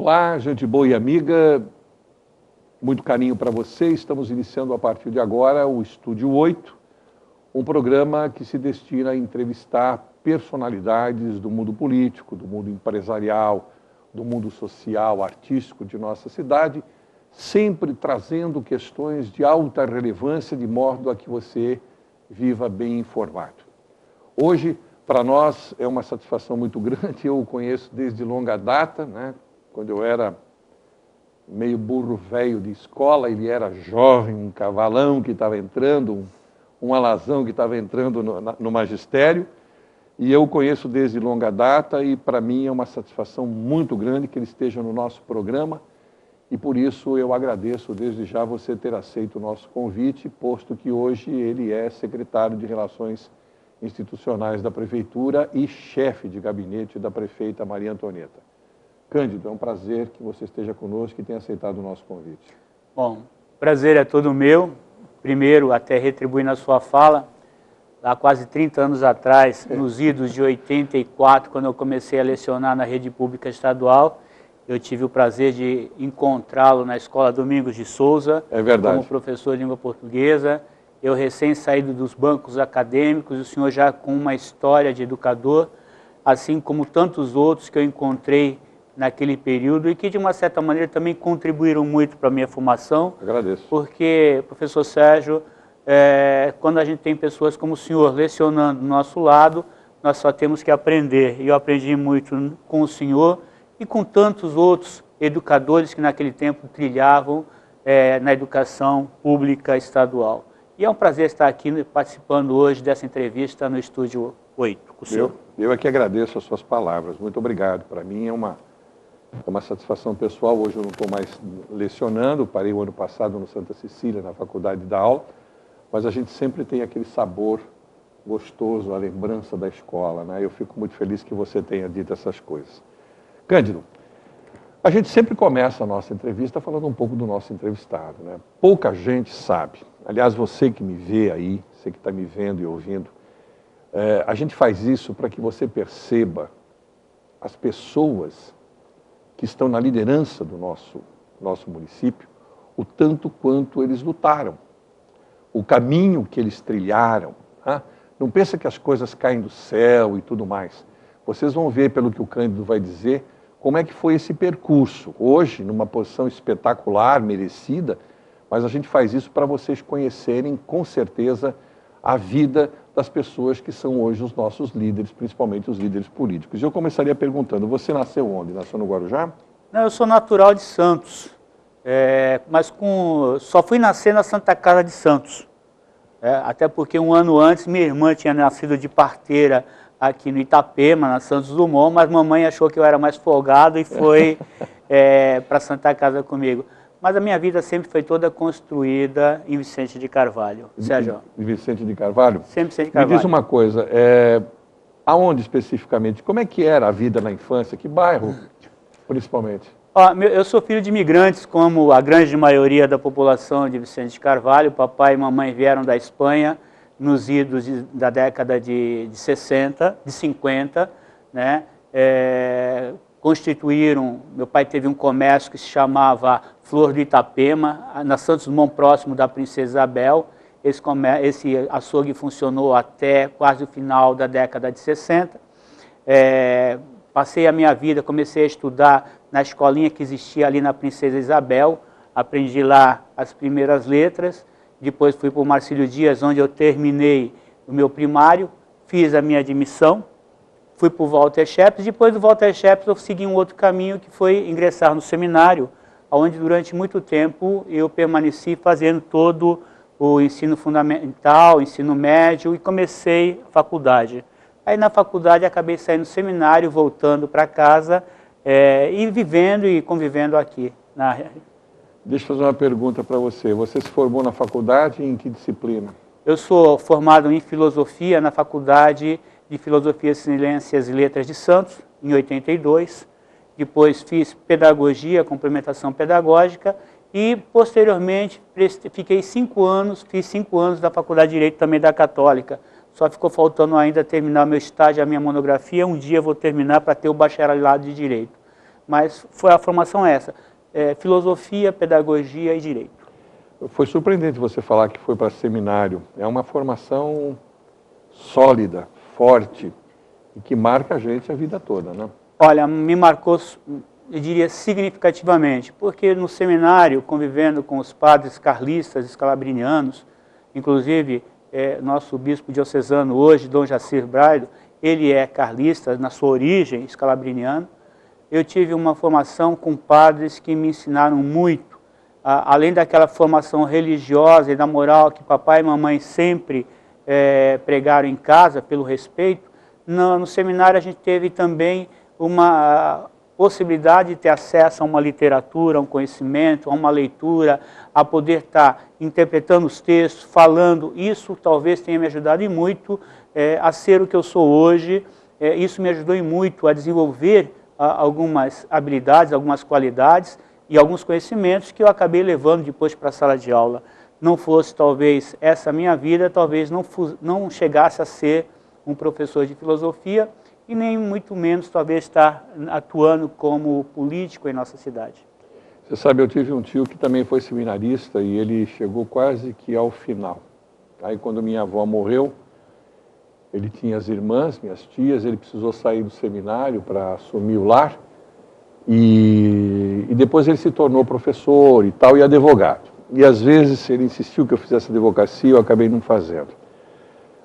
Olá, gente boa e amiga, muito carinho para você. Estamos iniciando a partir de agora o Estúdio 8, um programa que se destina a entrevistar personalidades do mundo político, do mundo empresarial, do mundo social, artístico de nossa cidade, sempre trazendo questões de alta relevância, de modo a que você viva bem informado. Hoje, para nós, é uma satisfação muito grande, eu o conheço desde longa data, né? Quando eu era meio burro velho de escola, ele era jovem, um cavalão que estava entrando, um alazão que estava entrando no magistério, e eu o conheço desde longa data, e para mim é uma satisfação muito grande que ele esteja no nosso programa, e por isso eu agradeço desde já você ter aceito o nosso convite, posto que hoje ele é secretário de Relações Institucionais da Prefeitura e chefe de gabinete da prefeita Maria Antonieta. Cândido, é um prazer que você esteja conosco e tenha aceitado o nosso convite. Bom, prazer é todo meu. Primeiro, até retribuir na sua fala, há quase 30 anos atrás, nos idos de 84, quando eu comecei a lecionar na rede pública estadual, eu tive o prazer de encontrá-lo na Escola Domingos de Souza, como professor de língua portuguesa. Eu recém saído dos bancos acadêmicos, o senhor já com uma história de educador, assim como tantos outros que eu encontrei naquele período e que, de uma certa maneira, também contribuíram muito para a minha formação. Agradeço. Porque, professor Sérgio, quando a gente tem pessoas como o senhor lecionando do nosso lado, nós só temos que aprender. E eu aprendi muito com o senhor e com tantos outros educadores que naquele tempo trilhavam na educação pública estadual. E é um prazer estar aqui participando hoje dessa entrevista no Estúdio 8. Com o senhor. Eu é que agradeço as suas palavras. Muito obrigado. Para mim é uma satisfação pessoal. Hoje eu não estou mais lecionando, parei o ano passado no Santa Cecília, na faculdade da aula, mas a gente sempre tem aquele sabor gostoso, a lembrança da escola, né? Eu fico muito feliz que você tenha dito essas coisas. Cândido, a gente sempre começa a nossa entrevista falando um pouco do nosso entrevistado, né? Pouca gente sabe, aliás, você que me vê aí, você que está me vendo e ouvindo, a gente faz isso para que você perceba as pessoas que estão na liderança do nosso município, o tanto quanto eles lutaram, o caminho que eles trilharam. Né? Não pensa que as coisas caem do céu e tudo mais. Vocês vão ver, pelo que o Cândido vai dizer, como é que foi esse percurso. Hoje, numa posição espetacular, merecida, mas a gente faz isso para vocês conhecerem, com certeza, a vida das pessoas que são hoje os nossos líderes, principalmente os líderes políticos. Eu começaria perguntando, você nasceu onde? Nasceu no Guarujá? Não, eu sou natural de Santos, mas só fui nascer na Santa Casa de Santos. Até porque um ano antes minha irmã tinha nascido de parteira aqui no Itapema, na Santos Dumont, mas mamãe achou que eu era mais folgado e foi para Santa Casa comigo. Mas a minha vida sempre foi toda construída em Vicente de Carvalho. Sérgio? Em Vicente de Carvalho? Sempre Vicente de Carvalho. Me diz uma coisa, aonde especificamente? Como é que era a vida na infância? Que bairro, principalmente? Eu sou filho de imigrantes, como a grande maioria da população de Vicente de Carvalho. Papai e mamãe vieram da Espanha nos idos da década de 50, né? Constituíram, meu pai teve um comércio que se chamava Flor do Itapema, na Santos Dumont, próximo da Princesa Isabel. Esse açougue funcionou até quase o final da década de 60. Passei a minha vida, comecei a estudar na escolinha que existia ali na Princesa Isabel, aprendi lá as primeiras letras, depois fui para o Marcílio Dias, onde eu terminei o meu primário, fiz a minha admissão, fui para o Walter Schepps, depois do Walter Schepps eu segui um outro caminho que foi ingressar no seminário, onde durante muito tempo eu permaneci fazendo todo o ensino fundamental, ensino médio e comecei a faculdade. Aí na faculdade acabei saindo do seminário, voltando para casa e vivendo e convivendo aqui. Deixa eu fazer uma pergunta para você. Você se formou na faculdade em que disciplina? Eu sou formado em filosofia na Faculdade de Filosofia, Ciências e Letras de Santos, em 82. Depois fiz pedagogia, complementação pedagógica e, posteriormente, fiz 5 anos da Faculdade de Direito também da Católica. Só ficou faltando ainda terminar meu estágio, a minha monografia. Um dia eu vou terminar para ter o bacharelado de Direito. mas foi a formação essa, filosofia, pedagogia e direito. Foi surpreendente você falar que foi para seminário. É uma formação sólida, forte, e que marca a gente a vida toda, né? Olha, me marcou, eu diria, significativamente, porque no seminário, convivendo com os padres carlistas, escalabrinianos, inclusive nosso bispo diocesano hoje, Dom Jacir Braido, ele é carlista na sua origem, escalabriniano. Eu tive uma formação com padres que me ensinaram muito, além daquela formação religiosa e da moral que papai e mamãe sempre pregaram em casa, pelo respeito. No seminário a gente teve também uma possibilidade de ter acesso a uma literatura, a um conhecimento, a uma leitura, a poder estar interpretando os textos, falando. Isso talvez tenha me ajudado e muito a ser o que eu sou hoje. Isso me ajudou e muito a desenvolver algumas habilidades, algumas qualidades e alguns conhecimentos que eu acabei levando depois para a sala de aula. Não fosse talvez essa minha vida, talvez não chegasse a ser um professor de filosofia e nem muito menos talvez estar atuando como político em nossa cidade. Você sabe, eu tive um tio que também foi seminarista e ele chegou quase que ao final. Aí quando minha avó morreu, ele tinha as irmãs, minhas tias, ele precisou sair do seminário para assumir o lar e depois ele se tornou professor e tal, e advogado. E às vezes ele insistiu que eu fizesse advocacia e eu acabei não fazendo.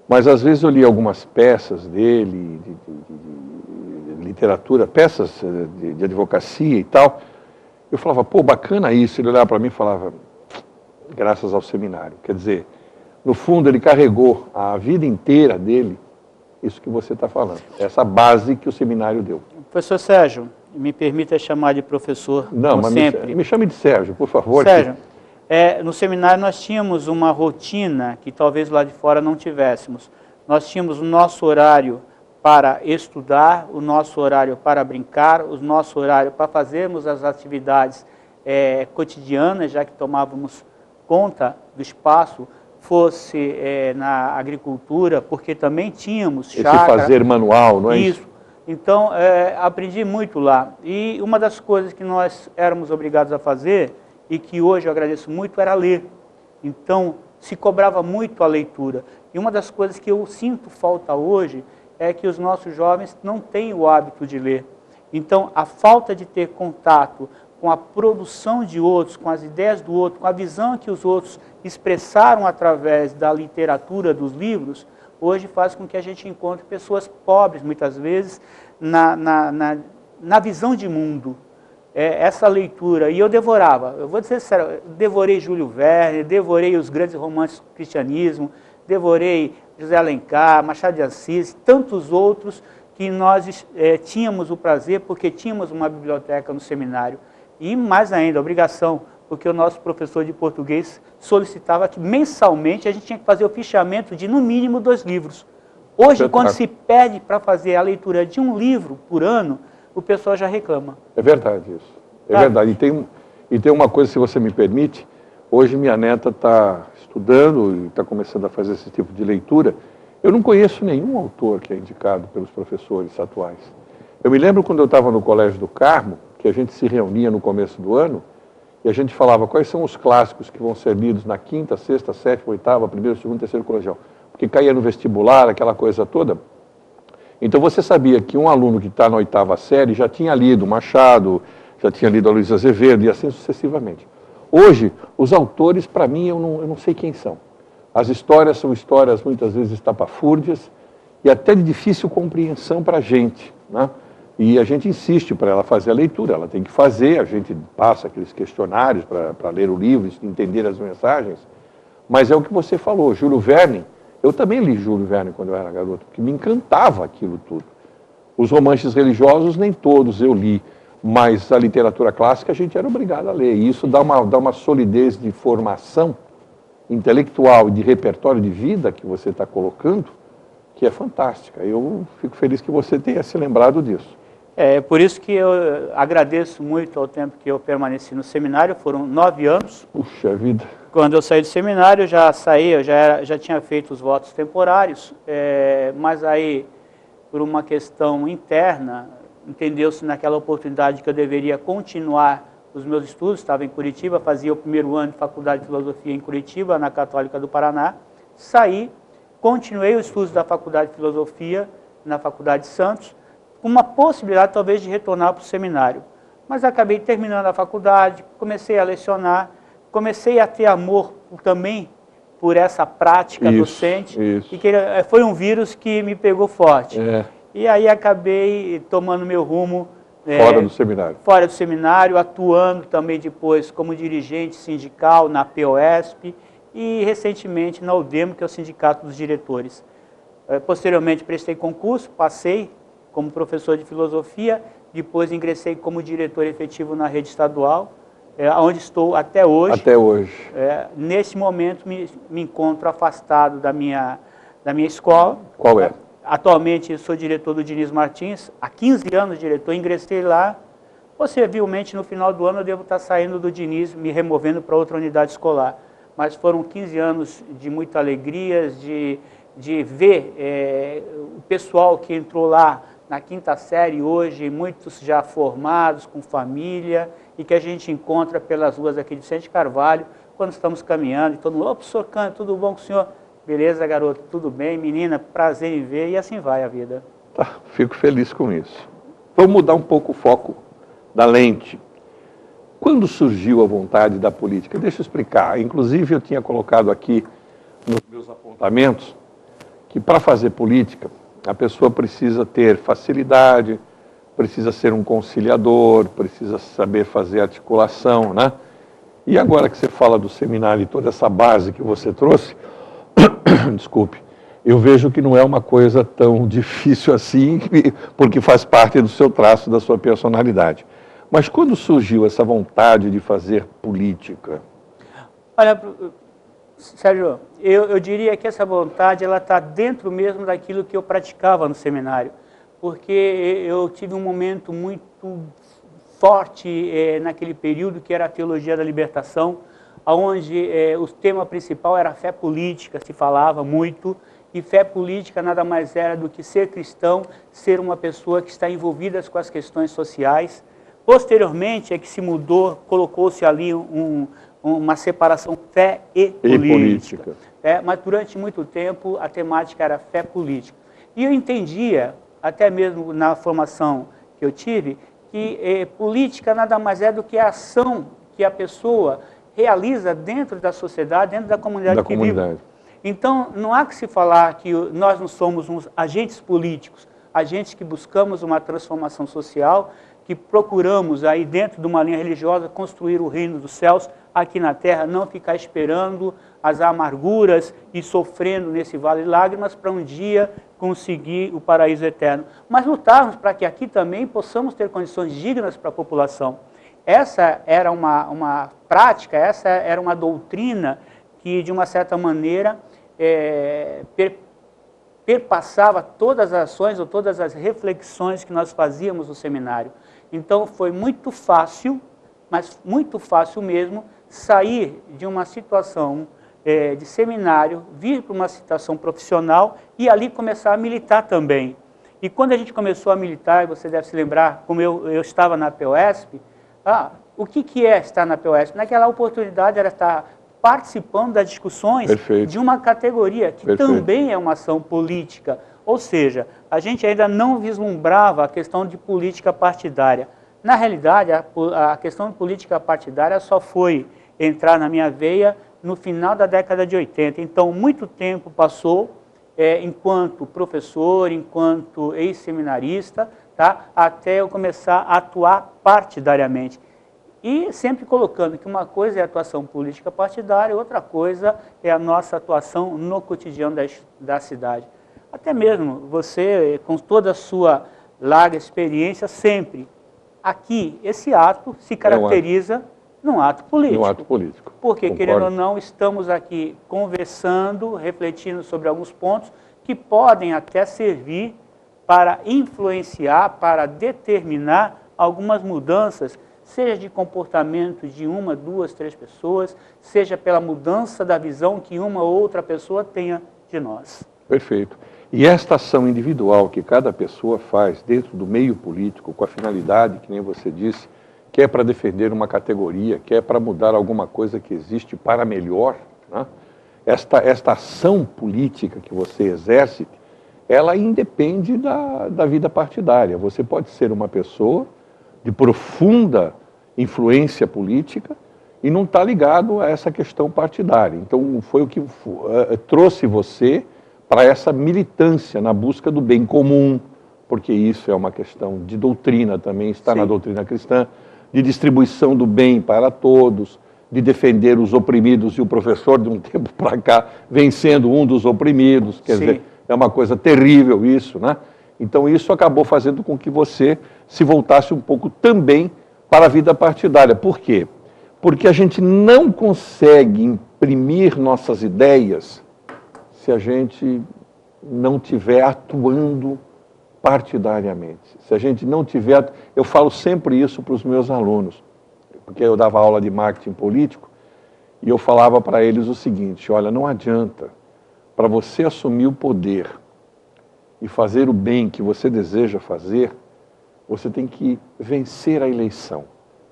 Mas às vezes eu li algumas peças dele, de literatura, peças de advocacia e tal. Eu falava, pô, bacana isso. Ele olhava para mim e falava, graças ao seminário. Quer dizer, no fundo ele carregou a vida inteira dele, isso que você está falando, essa base que o seminário deu. Professor Sérgio, me permita chamar de professor, não, mas sempre. Me chame de Sérgio, por favor. Sérgio, no seminário nós tínhamos uma rotina que talvez lá de fora não tivéssemos. Nós tínhamos o nosso horário para estudar, o nosso horário para brincar, o nosso horário para fazermos as atividades cotidianas, já que tomávamos conta do espaço, fosse na agricultura, porque também tínhamos chácara. Esse fazer manual, não é isso? Isso. Então, aprendi muito lá. E uma das coisas que nós éramos obrigados a fazer, e que hoje eu agradeço muito, era ler. Então, se cobrava muito a leitura. E uma das coisas que eu sinto falta hoje é que os nossos jovens não têm o hábito de ler. Então, a falta de ter contato com a produção de outros, com as ideias do outro, com a visão que os outros expressaram através da literatura, dos livros, hoje faz com que a gente encontre pessoas pobres, muitas vezes, na visão de mundo. Essa leitura, e eu devorava, eu vou dizer sério, devorei Júlio Verne, devorei os grandes romances do cristianismo, devorei José Alencar, Machado de Assis, tantos outros que nós tínhamos o prazer, porque tínhamos uma biblioteca no seminário. E mais ainda, a obrigação, porque o nosso professor de português solicitava que mensalmente a gente tinha que fazer o fichamento de no mínimo 2 livros. Hoje, quando se pede para fazer a leitura de um livro por ano, o pessoal já reclama. É verdade isso. É verdade. E tem uma coisa, se você me permite, hoje minha neta está estudando e está começando a fazer esse tipo de leitura. Eu não conheço nenhum autor que é indicado pelos professores atuais. Eu me lembro quando eu estava no Colégio do Carmo, que a gente se reunia no começo do ano, e a gente falava quais são os clássicos que vão ser lidos na 5ª, 6ª, 7ª, 8ª, 1º, 2º, 3º colegial. Porque caía no vestibular, aquela coisa toda. Então você sabia que um aluno que está na 8ª série já tinha lido Machado, já tinha lido a Luiz Azevedo e assim sucessivamente. Hoje, os autores, para mim, eu não sei quem são. As histórias são histórias muitas vezes estapafúrdias e até de difícil compreensão para a gente, né? E a gente insiste para ela fazer a leitura, ela tem que fazer, a gente passa aqueles questionários para ler o livro, entender as mensagens, mas é o que você falou, Júlio Verne. Eu também li Júlio Verne quando eu era garoto, porque me encantava aquilo tudo. Os romances religiosos, nem todos eu li, mas a literatura clássica a gente era obrigado a ler. E isso dá uma solidez de formação intelectual e de repertório de vida que você está colocando, que é fantástica. Eu fico feliz que você tenha se lembrado disso. É por isso que eu agradeço muito ao tempo que eu permaneci no seminário, foram 9 anos. Puxa vida! Quando eu saí do seminário, eu já tinha feito os votos temporários, mas aí, por uma questão interna, entendeu-se naquela oportunidade que eu deveria continuar os meus estudos, estava em Curitiba, fazia o primeiro ano de faculdade de filosofia em Curitiba, na Católica do Paraná, saí, continuei os estudos da faculdade de filosofia na Faculdade de Santos, com uma possibilidade talvez de retornar para o seminário. Mas acabei terminando a faculdade, comecei a lecionar, comecei a ter amor também por essa prática docente, e que foi um vírus que me pegou forte. E aí acabei tomando meu rumo fora do seminário. Fora do seminário, atuando também depois como dirigente sindical na POSP e recentemente na UDEMO, que é o Sindicato dos Diretores. Posteriormente prestei concurso, passei como professor de filosofia, depois ingressei como diretor efetivo na rede estadual, onde estou até hoje. Até hoje. Nesse momento me encontro afastado da minha escola. Qual é? Atualmente sou diretor do Diniz Martins, há 15 anos diretor, ingressei lá. Possivelmente no final do ano eu devo estar saindo do Diniz, me removendo para outra unidade escolar. Mas foram 15 anos de muita alegria, de ver o pessoal que entrou lá na quinta série hoje, muitos já formados, com família, e que a gente encontra pelas ruas aqui de Vicente Carvalho, quando estamos caminhando, e todo mundo, ô, professor Cândido, tudo bom com o senhor? Beleza, garoto, tudo bem, menina, prazer em ver, e assim vai a vida. Tá, fico feliz com isso. Vamos mudar um pouco o foco da lente. Quando surgiu a vontade da política? Deixa eu explicar. Inclusive, eu tinha colocado aqui nos meus apontamentos que para fazer política, a pessoa precisa ter facilidade, precisa ser um conciliador, precisa saber fazer articulação, né? E agora que você fala do seminário e toda essa base que você trouxe, desculpe, eu vejo que não é uma coisa tão difícil assim, porque faz parte do seu traço, da sua personalidade. Mas quando surgiu essa vontade de fazer política? Olha, Sérgio, eu diria que essa vontade ela está dentro mesmo daquilo que eu praticava no seminário, porque eu tive um momento muito forte naquele período que era a teologia da libertação, onde o tema principal era a fé política, se falava muito, e fé política nada mais era do que ser cristão, ser uma pessoa que está envolvida com as questões sociais. Posteriormente é que se mudou, colocou-se ali uma separação fé e política. Mas durante muito tempo a temática era fé política. E eu entendia, até mesmo na formação que eu tive, que política nada mais é do que a ação que a pessoa realiza dentro da sociedade, dentro da comunidade que vive. Então, não há que se falar que nós não somos uns agentes políticos, agentes que buscamos uma transformação social, que procuramos aí dentro de uma linha religiosa construir o reino dos céus aqui na terra, não ficar esperando as amarguras e sofrendo nesse vale de lágrimas para um dia conseguir o paraíso eterno. Mas lutarmos para que aqui também possamos ter condições dignas para a população. Essa era uma prática, essa era uma doutrina que, de uma certa maneira, perpassava todas as ações ou todas as reflexões que nós fazíamos no seminário. Então, foi muito fácil, mas muito fácil mesmo, sair de uma situação de seminário, vir para uma situação profissional e ali começar a militar também. E quando a gente começou a militar, você deve se lembrar, como eu estava na POSP, o que é estar na POSP? Naquela oportunidade era estar participando das discussões de uma categoria que também é uma ação política. Ou seja, a gente ainda não vislumbrava a questão de política partidária. Na realidade, a questão de política partidária só foi entrar na minha veia no final da década de 80. Então, muito tempo passou, enquanto professor, enquanto ex-seminarista, até eu começar a atuar partidariamente. E sempre colocando que uma coisa é a atuação política partidária, outra coisa é a nossa atuação no cotidiano da cidade. Até mesmo você, com toda a sua larga experiência, sempre aqui, esse ato se caracteriza num ato político. Num ato político. Porque, Concordo. querendo ou não, estamos aqui conversando, refletindo sobre alguns pontos que podem até servir para influenciar, para determinar algumas mudanças, seja de comportamento de uma, duas, três pessoas, seja pela mudança da visão que uma ou outra pessoa tenha de nós. Perfeito. E esta ação individual que cada pessoa faz dentro do meio político, com a finalidade, que nem você disse, que é para defender uma categoria, que é para mudar alguma coisa que existe para melhor, né? Esta ação política que você exerce, ela independe da vida partidária. Você pode ser uma pessoa de profunda influência política e não está ligado a essa questão partidária. Então, foi o que trouxe você para essa militância na busca do bem comum, porque isso é uma questão de doutrina também, está na doutrina cristã, de distribuição do bem para todos, de defender os oprimidos, e o professor, de um tempo para cá, vem sendo um dos oprimidos, quer dizer, é uma coisa terrível isso, né? Então isso acabou fazendo com que você se voltasse um pouco também para a vida partidária. Por quê? Porque a gente não consegue imprimir nossas ideias se a gente não estiver atuando partidariamente. Se a gente não tiver... Eu falo sempre isso para os meus alunos, porque eu dava aula de marketing político, e eu falava para eles o seguinte: olha, não adianta, para você assumir o poder e fazer o bem que você deseja fazer, você tem que vencer a eleição.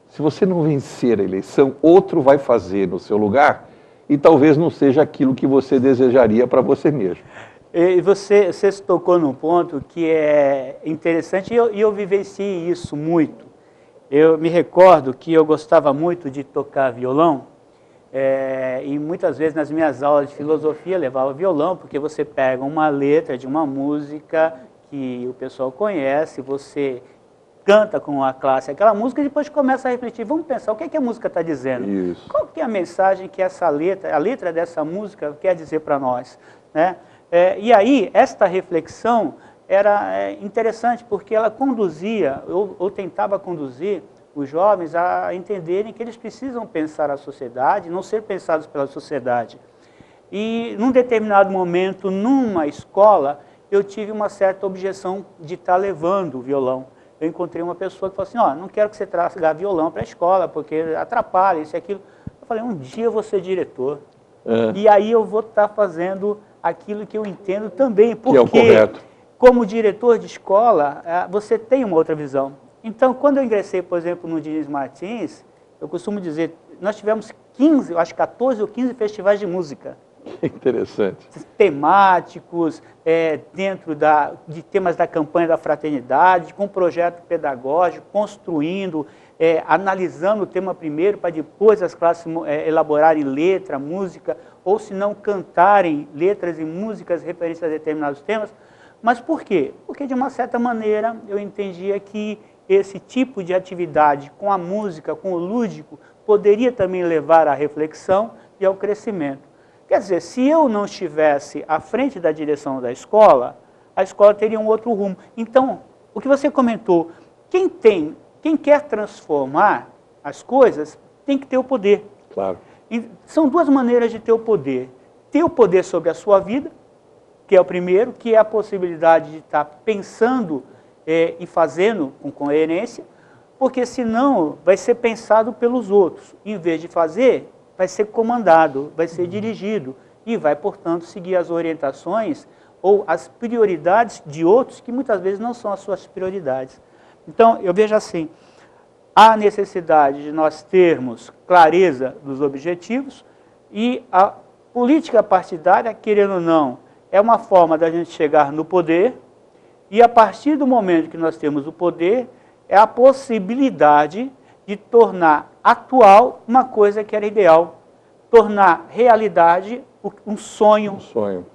Se você não vencer a eleição, outro vai fazer no seu lugar, e talvez não seja aquilo que você desejaria para você mesmo. E você se tocou num ponto que é interessante, e eu vivenciei isso muito. Eu me recordo que eu gostava muito de tocar violão, e muitas vezes nas minhas aulas de filosofia levava violão, porque você pega uma letra de uma música que o pessoal conhece, você canta com a classe aquela música e depois começa a refletir, vamos pensar, o que é que a música está dizendo? Isso. Qual que é a mensagem que essa letra, a letra dessa música quer dizer para nós, né? E aí, esta reflexão era interessante, porque ela conduzia, ou tentava conduzir, os jovens a entenderem que eles precisam pensar a sociedade, não ser pensados pela sociedade. E, num determinado momento, numa escola, eu tive uma certa objeção de estar levando o violão. Eu encontrei uma pessoa que falou assim, ó, não quero que você traga violão para a escola, porque atrapalha isso e aquilo. Eu falei, um dia eu vou ser diretor. E aí eu vou estar fazendo aquilo que eu entendo também, porque, que é o correto. Como diretor de escola, você tem uma outra visão. Então, quando eu ingressei, por exemplo, no Diniz Martins, eu costumo dizer, nós tivemos 15, eu acho 14 ou 15 festivais de música. Interessante. Temáticos, dentro de temas da campanha da fraternidade, com projeto pedagógico, construindo, analisando o tema primeiro, para depois as classes elaborarem letra, música, ou se não cantarem letras e músicas referentes a determinados temas. Mas por quê? Porque, de uma certa maneira, eu entendia que esse tipo de atividade com a música, com o lúdico, poderia também levar à reflexão e ao crescimento. Quer dizer, se eu não estivesse à frente da direção da escola, a escola teria um outro rumo. Então, o que você comentou, quem quer transformar as coisas, tem que ter o poder. Claro. E são duas maneiras de ter o poder. Ter o poder sobre a sua vida, que é o primeiro, que é a possibilidade de estar pensando e fazendo com coerência, porque senão vai ser pensado pelos outros. Em vez de fazer, vai ser comandado, vai ser dirigido e vai, portanto, seguir as orientações ou as prioridades de outros que muitas vezes não são as suas prioridades. Então, eu vejo assim, há necessidade de nós termos clareza dos objetivos e a política partidária, querendo ou não, é uma forma da gente chegar no poder e a partir do momento que nós temos o poder, é a possibilidade de tornar atual uma coisa que era ideal, tornar realidade um sonho. Um sonho.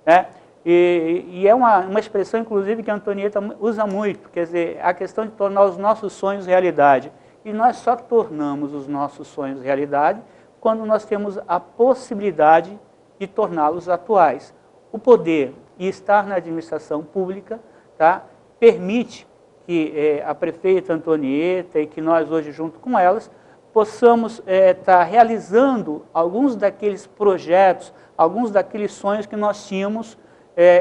Né? E é uma expressão, inclusive, que a Antonieta usa muito, quer dizer, a questão de tornar os nossos sonhos realidade. E nós só tornamos os nossos sonhos realidade quando nós temos a possibilidade de torná-los atuais. O poder e estar na administração pública, tá, permite que a prefeita Antonieta e que nós hoje, junto com elas, possamos estar realizando alguns daqueles projetos, alguns daqueles sonhos que nós tínhamos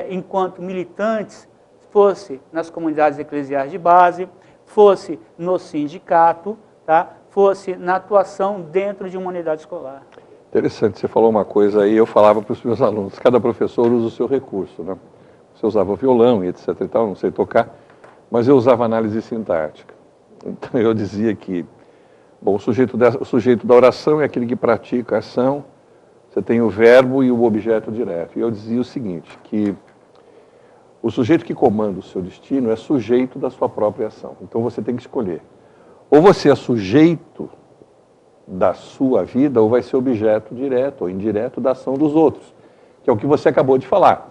enquanto militantes, fosse nas comunidades eclesiais de base, fosse no sindicato, tá, fosse na atuação dentro de uma unidade escolar. Interessante, você falou uma coisa aí, eu falava para os meus alunos, cada professor usa o seu recurso, né? Você usava violão e etc e tal, não sei tocar, mas eu usava análise sintática. Então eu dizia que, bom, o sujeito da oração é aquele que pratica a ação, você tem o verbo e o objeto direto. E eu dizia o seguinte, que o sujeito que comanda o seu destino é sujeito da sua própria ação. Então você tem que escolher. Ou você é sujeito da sua vida, ou vai ser objeto direto ou indireto da ação dos outros, que é o que você acabou de falar.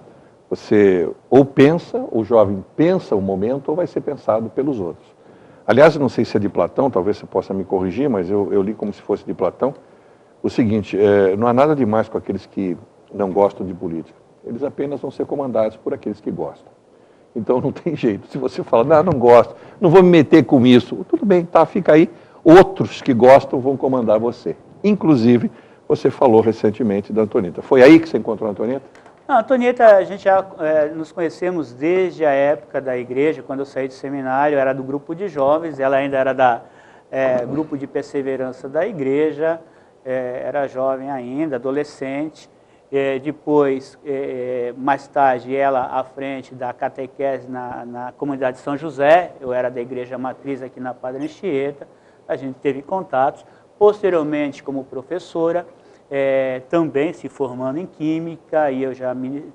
Você ou pensa, o jovem pensa o momento, ou vai ser pensado pelos outros. Aliás, eu não sei se é de Platão, talvez você possa me corrigir, mas eu li como se fosse de Platão, o seguinte, não há nada demais com aqueles que não gostam de política. Eles apenas vão ser comandados por aqueles que gostam. Então não tem jeito. Se você fala, não gosto, não vou me meter com isso, tudo bem, tá, fica aí. Outros que gostam vão comandar você. Inclusive, você falou recentemente da Antonieta. Foi aí que você encontrou a Antonieta? A Antonieta, a gente já nos conhecemos desde a época da igreja, quando eu saí do seminário, era do grupo de jovens, ela ainda era da grupo de perseverança da igreja, era jovem ainda, adolescente. Depois, mais tarde, ela à frente da catequese na comunidade de São José, eu era da igreja matriz aqui na Padre Anchieta, a gente teve contatos. Posteriormente, como professora, também se formando em Química, e eu já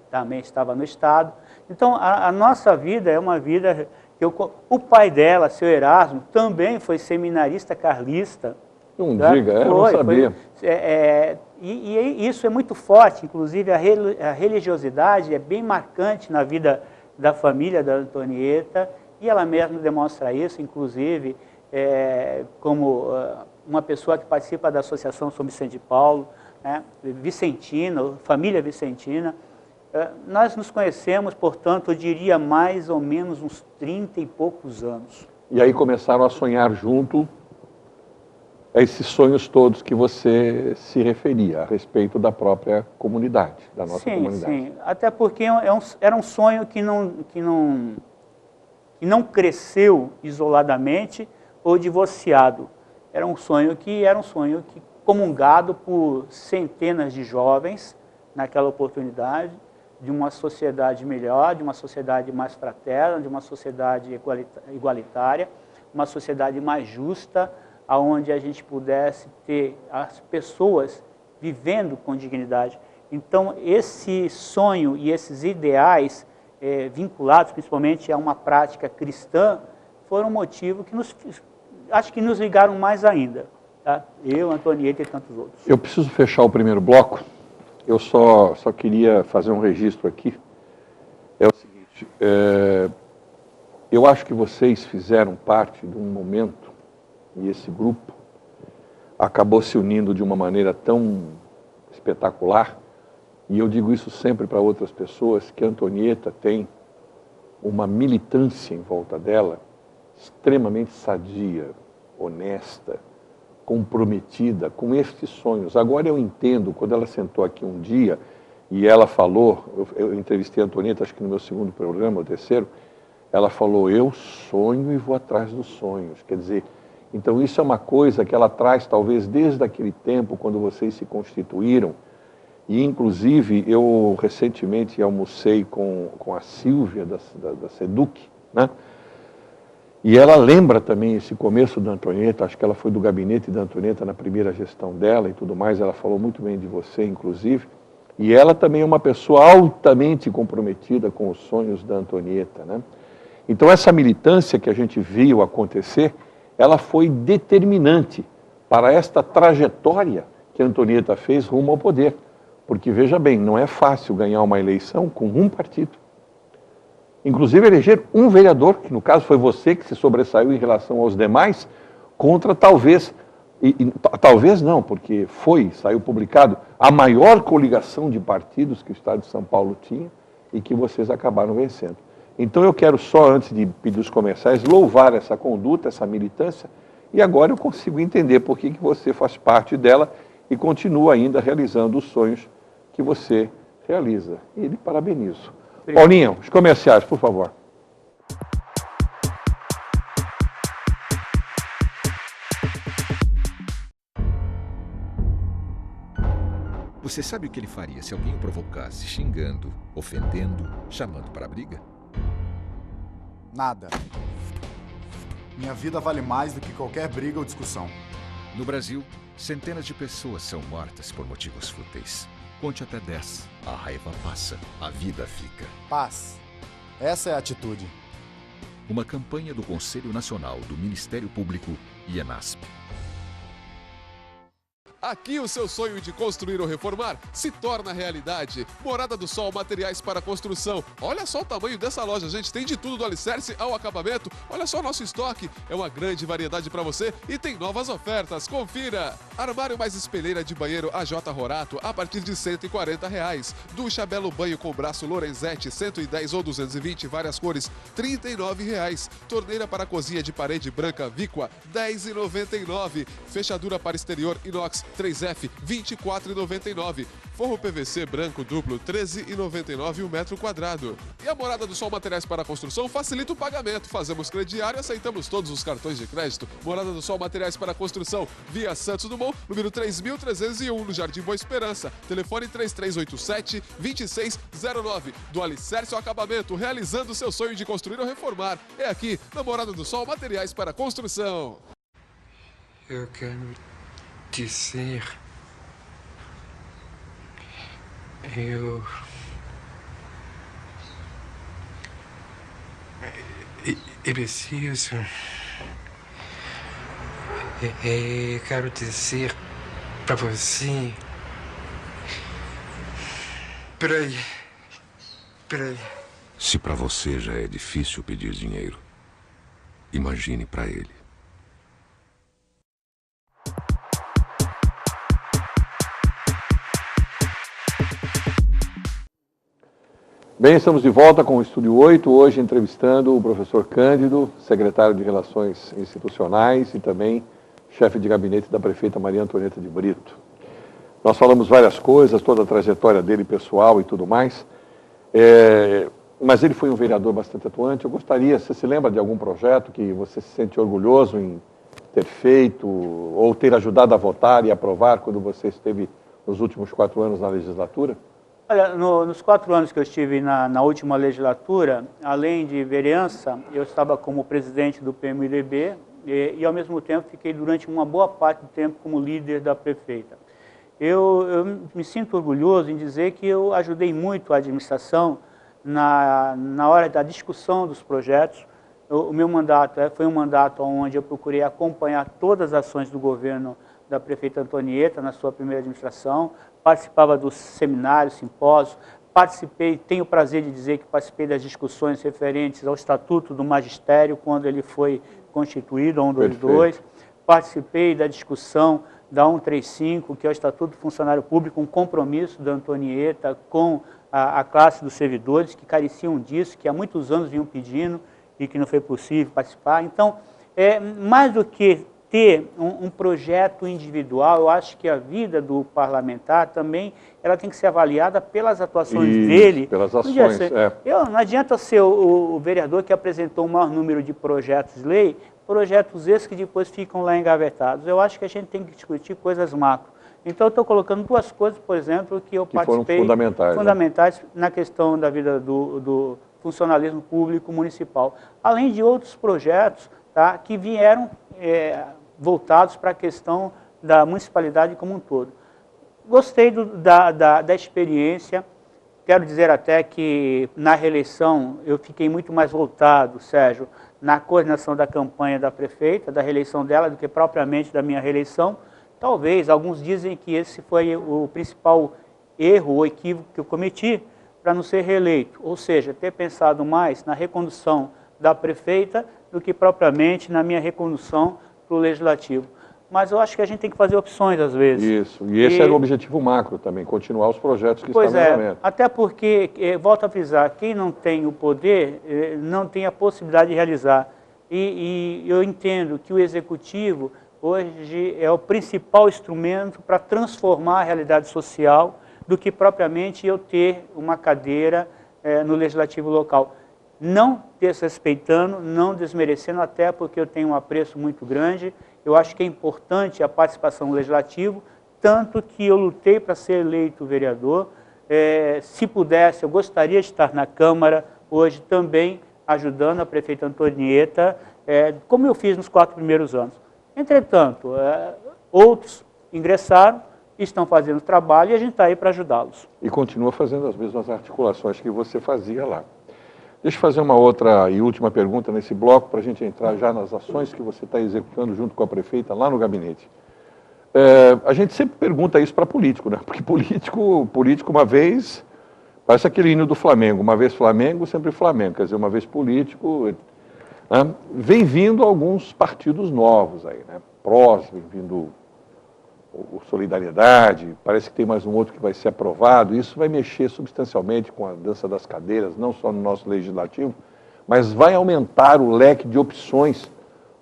também estava no Estado. Então, a nossa vida é uma vida que o pai dela, seu Erasmo, também foi seminarista carlista. Não diga, eu não sabia. E isso é muito forte, inclusive a religiosidade é bem marcante na vida da família da Antonieta, e ela mesma demonstra isso, inclusive, como uma pessoa que participa da Associação São Vicente de Paulo, né, Vicentina, família Vicentina. Nós nos conhecemos, portanto, eu diria mais ou menos uns 30 e poucos anos. E aí começaram a sonhar junto esses sonhos todos que você se referia a respeito da própria comunidade, da nossa comunidade. Sim, até porque era um sonho que não cresceu isoladamente ou divorciado. Era um sonho que comungado por centenas de jovens naquela oportunidade, de uma sociedade melhor, de uma sociedade mais fraterna, de uma sociedade igualitária, uma sociedade mais justa, onde a gente pudesse ter as pessoas vivendo com dignidade. Então, esse sonho e esses ideais vinculados principalmente a uma prática cristã foram um motivo que acho que nos ligaram mais ainda. Tá? Eu, Antonieta e tantos outros. Eu preciso fechar o primeiro bloco. Eu só queria fazer um registro aqui. É o seguinte, eu acho que vocês fizeram parte de um momento, e esse grupo acabou se unindo de uma maneira tão espetacular, e eu digo isso sempre para outras pessoas, que a Antonieta tem uma militância em volta dela extremamente sadia, honesta, comprometida com estes sonhos. Agora eu entendo, quando ela sentou aqui um dia e ela falou, eu entrevistei a Antonieta, acho que no meu segundo programa, o terceiro, ela falou, eu sonho e vou atrás dos sonhos. Quer dizer, então isso é uma coisa que ela traz talvez desde aquele tempo, quando vocês se constituíram, e inclusive eu recentemente almocei com a Silvia da SEDUC, né? E ela lembra também esse começo da Antonieta, acho que ela foi do gabinete da Antonieta na primeira gestão dela e tudo mais, ela falou muito bem de você, inclusive, e ela também é uma pessoa altamente comprometida com os sonhos da Antonieta, né? Então essa militância que a gente viu acontecer, ela foi determinante para esta trajetória que a Antonieta fez rumo ao poder, porque veja bem, não é fácil ganhar uma eleição com um partido. Inclusive eleger um vereador, que no caso foi você que se sobressaiu em relação aos demais, contra talvez não, porque saiu publicado a maior coligação de partidos que o Estado de São Paulo tinha e que vocês acabaram vencendo. Então eu quero só, antes de pedir os comerciais, louvar essa conduta, essa militância, e agora eu consigo entender por que você faz parte dela e continua ainda realizando os sonhos que você realiza. E lhe parabenizo. Paulinho, os comerciais, por favor. Você sabe o que ele faria se alguém o provocasse, xingando, ofendendo, chamando para a briga? Nada. Minha vida vale mais do que qualquer briga ou discussão. No Brasil, centenas de pessoas são mortas por motivos fúteis. Conte até 10. A raiva passa, a vida fica. Paz. Essa é a atitude. Uma campanha do Conselho Nacional do Ministério Público e ENASP. Aqui o seu sonho de construir ou reformar se torna realidade. Morada do Sol, materiais para construção. Olha só o tamanho dessa loja, gente. Tem de tudo do alicerce ao acabamento. Olha só o nosso estoque. É uma grande variedade para você e tem novas ofertas. Confira! Armário mais espelheira de banheiro AJ Rorato a partir de R$ 140. Ducha Belo Banho com braço Lorenzetti, 110 ou 220, várias cores, R$ 39. Torneira para cozinha de parede branca Vicqua, R$ 10,99. Fechadura para exterior inox 3F, R$ 24,99. Forro PVC branco duplo, R$ 13,99 o metro quadrado. E a Morada do Sol Materiais para Construção facilita o pagamento. Fazemos crediário e aceitamos todos os cartões de crédito. Morada do Sol Materiais para Construção, via Santos Dumont, número 3.301, no Jardim Boa Esperança. Telefone 3387-2609. Do alicerce ao acabamento, realizando seu sonho de construir ou reformar. É aqui, na Morada do Sol Materiais para Construção. Eu quero dizer, eu preciso, quero dizer para você, peraí. Se para você já é difícil pedir dinheiro, imagine para ele. Bem, estamos de volta com o Estúdio 8, hoje entrevistando o professor Cândido, secretário de Relações Institucionais e também chefe de gabinete da prefeita Maria Antonieta de Brito. Nós falamos várias coisas, toda a trajetória dele pessoal e tudo mais, mas ele foi um vereador bastante atuante. Eu gostaria, você se lembra de algum projeto que você se sente orgulhoso em ter feito ou ter ajudado a votar e aprovar quando você esteve nos últimos 4 anos na legislatura? Olha, nos 4 anos que eu estive na última legislatura, além de vereança, eu estava como presidente do PMDB e ao mesmo tempo, fiquei durante uma boa parte do tempo como líder da prefeita. Eu me sinto orgulhoso em dizer que eu ajudei muito a administração na hora da discussão dos projetos. O meu mandato foi um mandato onde eu procurei acompanhar todas as ações do governo da prefeita Antonieta na sua primeira administração, participava dos seminários, simpósios, tenho o prazer de dizer que participei das discussões referentes ao Estatuto do Magistério, quando ele foi constituído, a 122, participei da discussão da 135, que é o Estatuto do Funcionário Público, um compromisso da Antonieta com a classe dos servidores, que careciam disso, que há muitos anos vinham pedindo e que não foi possível participar. Então, mais do que ter um projeto individual, eu acho que a vida do parlamentar também ela tem que ser avaliada pelas atuações dele. Pelas ações, Não adianta ser o vereador que apresentou o maior número de projetos de lei, projetos esses que depois ficam lá engavetados. Eu acho que a gente tem que discutir coisas macro. Então, eu estou colocando 2 coisas, por exemplo, que eu participei, foram fundamentais, na questão da vida do funcionalismo público municipal, além de outros projetos, tá, que vieram voltados para a questão da municipalidade como um todo. Gostei da experiência, quero dizer até que na reeleição eu fiquei muito mais voltado, Sérgio, na coordenação da campanha da prefeita, da reeleição dela, do que propriamente da minha reeleição. Talvez, alguns dizem que esse foi o principal erro ou equívoco que eu cometi para não ser reeleito, ou seja, ter pensado mais na recondução da prefeita do que propriamente na minha recondução para o legislativo. Mas eu acho que a gente tem que fazer opções às vezes. Isso, e esse era o objetivo macro também, continuar os projetos que estão no andamento. Até porque, volto a frisar, quem não tem o poder não tem a possibilidade de realizar. E eu entendo que o executivo hoje é o principal instrumento para transformar a realidade social do que propriamente eu ter uma cadeira no legislativo local. Não desrespeitando, não desmerecendo, até porque eu tenho um apreço muito grande. Eu acho que é importante a participação do legislativo, tanto que eu lutei para ser eleito vereador. Se pudesse, eu gostaria de estar na Câmara, hoje também ajudando a prefeita Antonieta, como eu fiz nos 4 primeiros anos. Entretanto, outros ingressaram, estão fazendo trabalho e a gente está aí para ajudá-los. E continua fazendo as mesmas articulações que você fazia lá. Deixa eu fazer uma outra e última pergunta nesse bloco, para a gente entrar já nas ações que você está executando junto com a prefeita lá no gabinete. A gente sempre pergunta isso para político, né? Porque político uma vez, parece aquele hino do Flamengo, uma vez Flamengo, sempre Flamengo, quer dizer, uma vez político, né? Vem vindo alguns partidos novos aí, né? PROS, vem vindo o Solidariedade, parece que tem mais um outro que vai ser aprovado. Isso vai mexer substancialmente com a dança das cadeiras, não só no nosso legislativo, mas vai aumentar o leque de opções,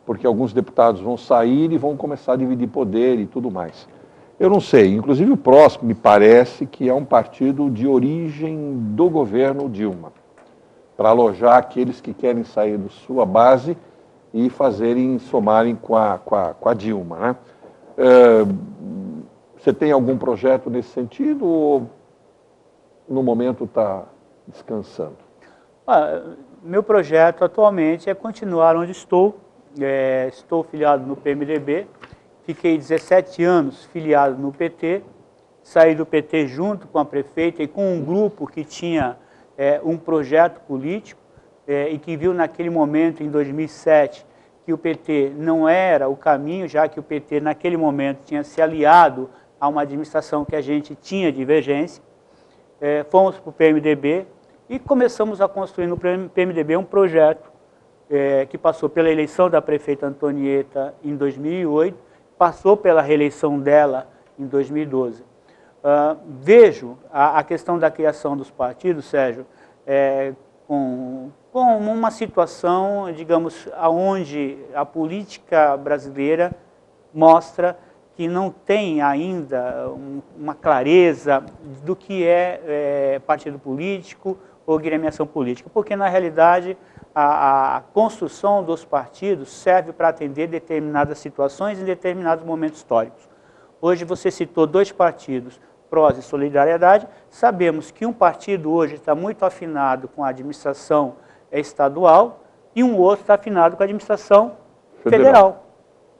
porque alguns deputados vão sair e vão começar a dividir poder e tudo mais. Eu não sei, inclusive o PROS me parece que é um partido de origem do governo Dilma, para alojar aqueles que querem sair da sua base e somarem com a Dilma, né? Você tem algum projeto nesse sentido ou no momento está descansando? Meu projeto atualmente é continuar onde estou. Estou filiado no PMDB, fiquei 17 anos filiado no PT, saí do PT junto com a prefeita e com um grupo que tinha um projeto político e que viu naquele momento, em 2007, que o PT não era o caminho, já que o PT naquele momento tinha se aliado a uma administração que a gente tinha divergência. Fomos para o PMDB e começamos a construir no PMDB um projeto que passou pela eleição da prefeita Antonieta em 2008, passou pela reeleição dela em 2012. Vejo a questão da criação dos partidos, Sérgio, com uma situação, digamos, onde a política brasileira mostra que não tem ainda uma clareza do que é partido político ou gremiação política, porque, na realidade, a construção dos partidos serve para atender determinadas situações em determinados momentos históricos. Hoje você citou 2 partidos, PROS e Solidariedade. Sabemos que um partido hoje está muito afinado com a administração estadual e um outro está afinado com a administração federal.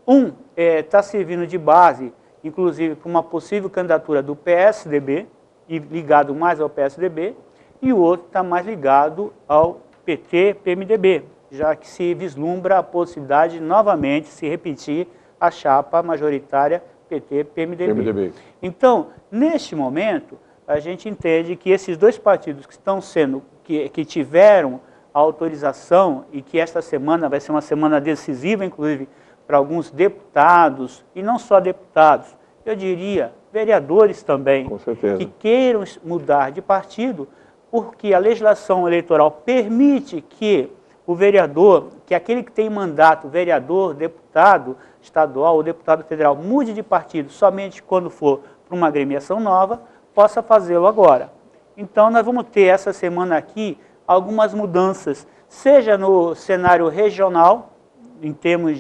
Um está servindo de base, inclusive, para uma possível candidatura do PSDB, e ligado mais ao PSDB, e o outro está mais ligado ao PT-PMDB, já que se vislumbra a possibilidade de novamente se repetir a chapa majoritária PT-PMDB. Então, neste momento, a gente entende que esses 2 partidos que estão que tiveram a autorização e que esta semana vai ser uma semana decisiva, inclusive, para alguns deputados, e não só deputados, eu diria vereadores também, que queiram mudar de partido, porque a legislação eleitoral permite que o vereador, que aquele que tem mandato, vereador, deputado estadual ou deputado federal, mude de partido somente quando for para uma agremiação nova, possa fazê-lo agora. Então, nós vamos ter essa semana aqui algumas mudanças, seja no cenário regional, em termos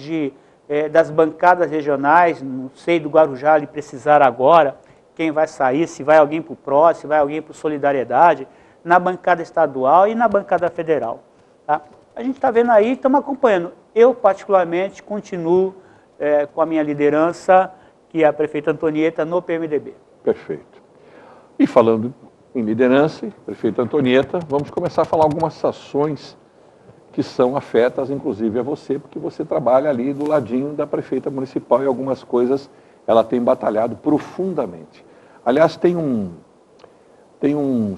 das bancadas regionais, não sei do Guarujá ele precisar agora, quem vai sair, se vai alguém para o PROS, se vai alguém para o Solidariedade, na bancada estadual e na bancada federal. Tá? A gente está vendo aí, estamos acompanhando. Eu, particularmente, continuo com a minha liderança, que é a prefeita Antonieta, no PMDB. Perfeito. E falando em liderança, prefeita Antonieta, vamos começar a falar algumas ações que são afetas, inclusive, a você, porque você trabalha ali do ladinho da prefeita municipal e algumas coisas ela tem batalhado profundamente. Aliás, tem um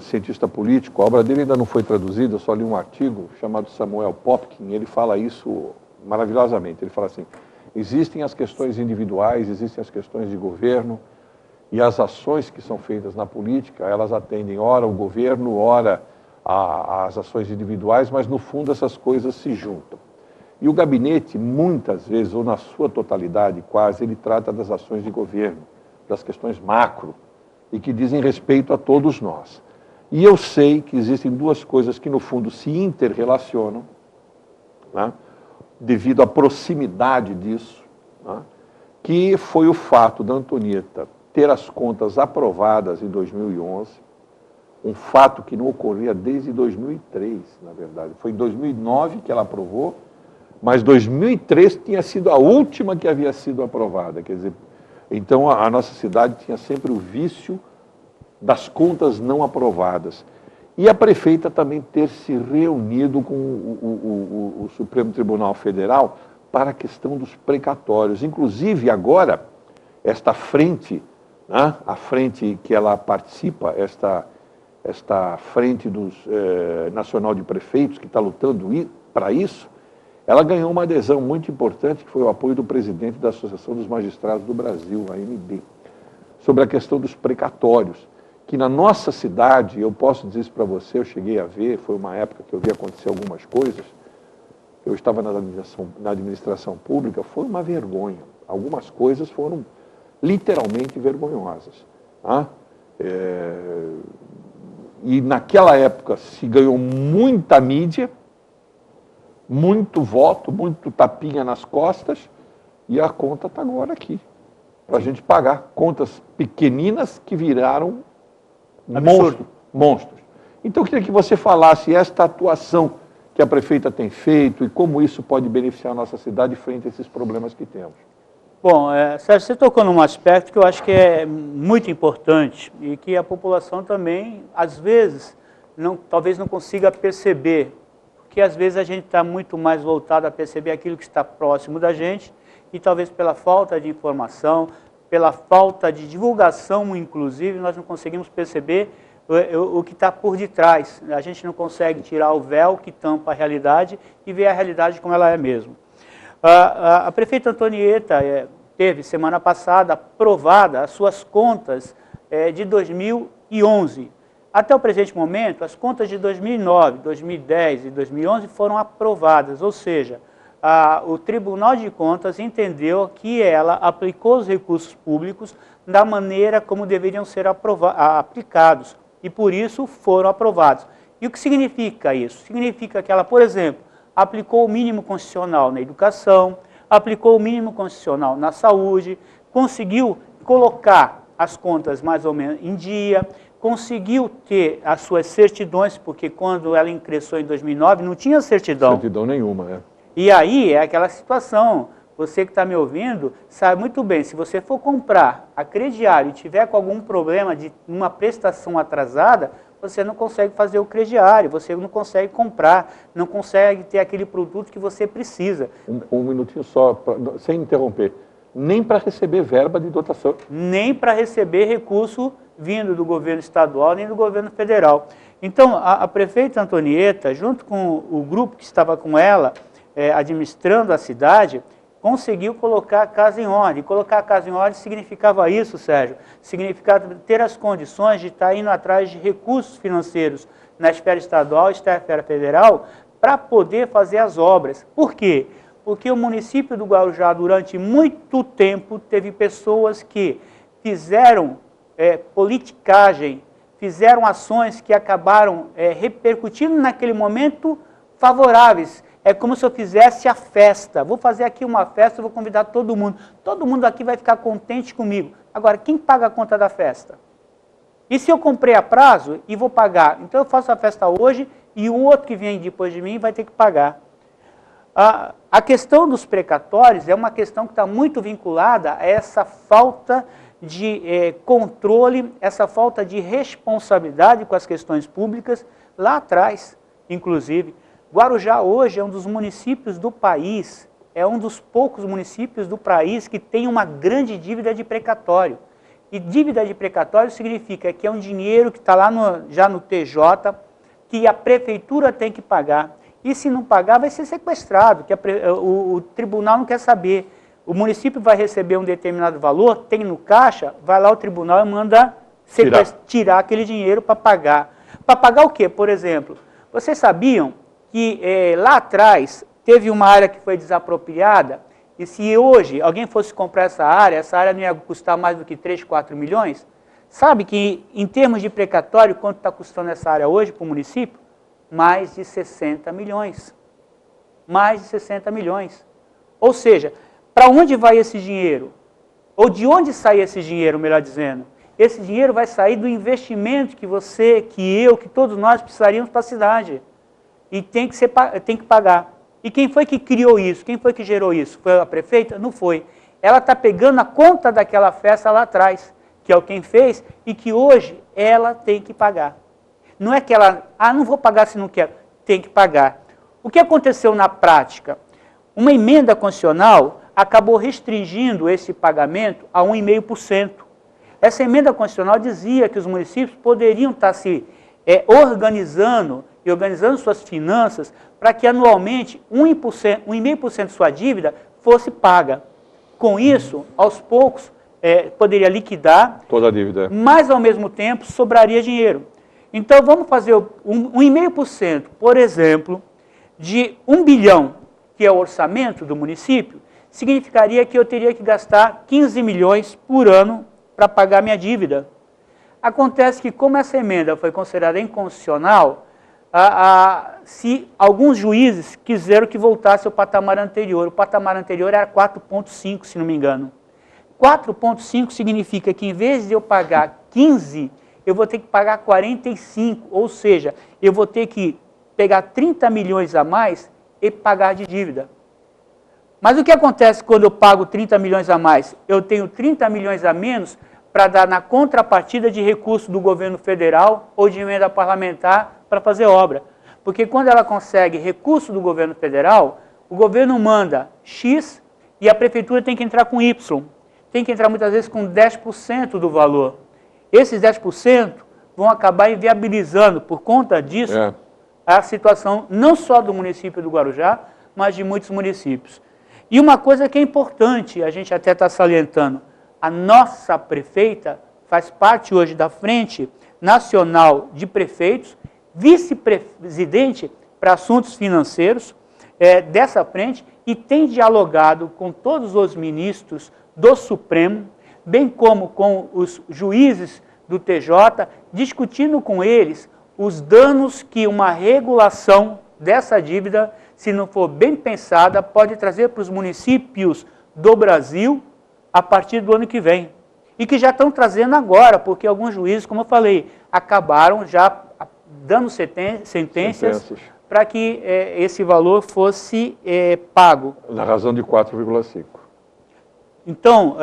cientista político, a obra dele ainda não foi traduzida, eu só li um artigo chamado Samuel Popkin, ele fala isso maravilhosamente. Ele fala assim, existem as questões individuais, existem as questões de governo, e as ações que são feitas na política, elas atendem ora o governo, ora as ações individuais, mas no fundo essas coisas se juntam. E o gabinete, muitas vezes, ou na sua totalidade quase, ele trata das ações de governo, das questões macro, e que dizem respeito a todos nós. E eu sei que existem 2 coisas que, no fundo, se interrelacionam, né, devido à proximidade disso, né, que foi o fato da Antonieta ter as contas aprovadas em 2011, um fato que não ocorria desde 2003, na verdade. Foi em 2009 que ela aprovou, mas 2003 tinha sido a última que havia sido aprovada. Quer dizer, então a nossa cidade tinha sempre o vício das contas não aprovadas. E a prefeita também ter se reunido com o Supremo Tribunal Federal para a questão dos precatórios. Inclusive, agora, esta frente, né, a frente que ela participa, esta frente nacional de prefeitos, que está lutando para isso, ela ganhou uma adesão muito importante, que foi o apoio do presidente da Associação dos Magistrados do Brasil, a AMB, sobre a questão dos precatórios, que na nossa cidade, eu posso dizer isso para você, eu cheguei a ver, foi uma época que eu vi acontecer algumas coisas, eu estava na administração pública, foi uma vergonha. Algumas coisas foram literalmente vergonhosas. Tá? E naquela época se ganhou muita mídia, muito voto, muito tapinha nas costas, e a conta está agora aqui, para a gente pagar. Contas pequeninas que viraram monstros. Então eu queria que você falasse esta atuação que a prefeita tem feito e como isso pode beneficiar a nossa cidade frente a esses problemas que temos. Bom, Sérgio, você tocou num aspecto que eu acho que é muito importante e que a população também, às vezes, talvez não consiga perceber, porque às vezes a gente está muito mais voltado a perceber aquilo que está próximo da gente e talvez pela falta de informação, pela falta de divulgação, inclusive, nós não conseguimos perceber o que está por detrás. A gente não consegue tirar o véu que tampa a realidade e ver a realidade como ela é mesmo. A prefeita Antonieta teve, semana passada, aprovada as suas contas de 2011. Até o presente momento, as contas de 2009, 2010 e 2011 foram aprovadas, ou seja, o Tribunal de Contas entendeu que ela aplicou os recursos públicos da maneira como deveriam ser aplicados e, por isso, foram aprovados. E o que significa isso? Significa que ela, por exemplo, aplicou o mínimo constitucional na educação, aplicou o mínimo constitucional na saúde, conseguiu colocar as contas mais ou menos em dia, conseguiu ter as suas certidões, porque quando ela ingressou em 2009 não tinha certidão. Certidão nenhuma, né? E aí é aquela situação, você que está me ouvindo sabe muito bem, se você for comprar a crediário e tiver com algum problema de uma prestação atrasada, você não consegue fazer o crediário, você não consegue comprar, não consegue ter aquele produto que você precisa. Um minutinho só, sem interromper. Nem para receber verba de dotação. Nem para receber recurso vindo do governo estadual, nem do governo federal. Então, a prefeita Antonieta, junto com o grupo que estava com ela, administrando a cidade, conseguiu colocar a casa em ordem. Colocar a casa em ordem significava isso, Sérgio, significava ter as condições de estar indo atrás de recursos financeiros na esfera estadual e na esfera federal para poder fazer as obras. Por quê? Porque o município do Guarujá, durante muito tempo, teve pessoas que fizeram politicagem, fizeram ações que acabaram repercutindo naquele momento favoráveis. É como se eu fizesse a festa. Vou fazer aqui uma festa, vou convidar todo mundo. Todo mundo aqui vai ficar contente comigo. Agora, quem paga a conta da festa? E se eu comprei a prazo e vou pagar? Então eu faço a festa hoje e o outro que vem depois de mim vai ter que pagar. A questão dos precatórios é uma questão que está muito vinculada a essa falta de controle, essa falta de responsabilidade com as questões públicas lá atrás, inclusive. Guarujá hoje é um dos municípios do país, é um dos poucos municípios do país que tem uma grande dívida de precatório. E dívida de precatório significa que é um dinheiro que está lá já no TJ, que a prefeitura tem que pagar. E se não pagar, vai ser sequestrado, que o tribunal não quer saber. O município vai receber um determinado valor, tem no caixa, vai lá o tribunal e manda tirar aquele dinheiro para pagar. Para pagar o quê, por exemplo? Vocês sabiam que lá atrás teve uma área que foi desapropriada e se hoje alguém fosse comprar essa área não ia custar mais do que 3, 4 milhões? Sabe que em termos de precatório, quanto está custando essa área hoje para o município? Mais de 60 milhões. Mais de 60 milhões. Ou seja, para onde vai esse dinheiro? Ou de onde sai esse dinheiro, melhor dizendo? Esse dinheiro vai sair do investimento que você, que eu, que todos nós precisaríamos para a cidade. E tem que pagar. E quem foi que criou isso? Quem foi que gerou isso? Foi a prefeita? Não foi. Ela está pegando a conta daquela festa lá atrás, que é o quem fez, e que hoje ela tem que pagar. Não é que ela, não vou pagar se não quero, tem que pagar. O que aconteceu na prática? Uma emenda constitucional acabou restringindo esse pagamento a 1,5%. Essa emenda constitucional dizia que os municípios poderiam estar se organizando e organizando suas finanças para que anualmente 1,5% de sua dívida fosse paga. Com isso, aos poucos, poderia liquidar toda a dívida, mas ao mesmo tempo sobraria dinheiro. Então vamos fazer 1,5%, por exemplo, de 1 bilhão, que é o orçamento do município, significaria que eu teria que gastar 15 milhões por ano para pagar minha dívida. Acontece que, como essa emenda foi considerada inconstitucional, se alguns juízes quiseram que voltasse ao patamar anterior. O patamar anterior era 4,5, se não me engano. 4,5 significa que, em vez de eu pagar 15, eu vou ter que pagar 45, ou seja, eu vou ter que pegar 30 milhões a mais e pagar de dívida. Mas o que acontece quando eu pago 30 milhões a mais? Eu tenho 30 milhões a menos para dar na contrapartida de recurso do governo federal ou de emenda parlamentar para fazer obra. Porque quando ela consegue recurso do governo federal, o governo manda X e a prefeitura tem que entrar com Y. Tem que entrar muitas vezes com 10% do valor. Esses 10% vão acabar inviabilizando, por conta disso, a situação não só do município do Guarujá, mas de muitos municípios. E uma coisa que é importante, a gente até está salientando, a nossa prefeita faz parte hoje da Frente Nacional de Prefeitos, vice-presidente para assuntos financeiros dessa frente, e tem dialogado com todos os ministros do Supremo, bem como com os juízes do TJ, discutindo com eles os danos que uma regulação dessa dívida, se não for bem pensada, pode trazer para os municípios do Brasil a partir do ano que vem. E que já estão trazendo agora, porque alguns juízes, como eu falei, acabaram já dando sentenças para que esse valor fosse pago. Na razão de 4,5. Então,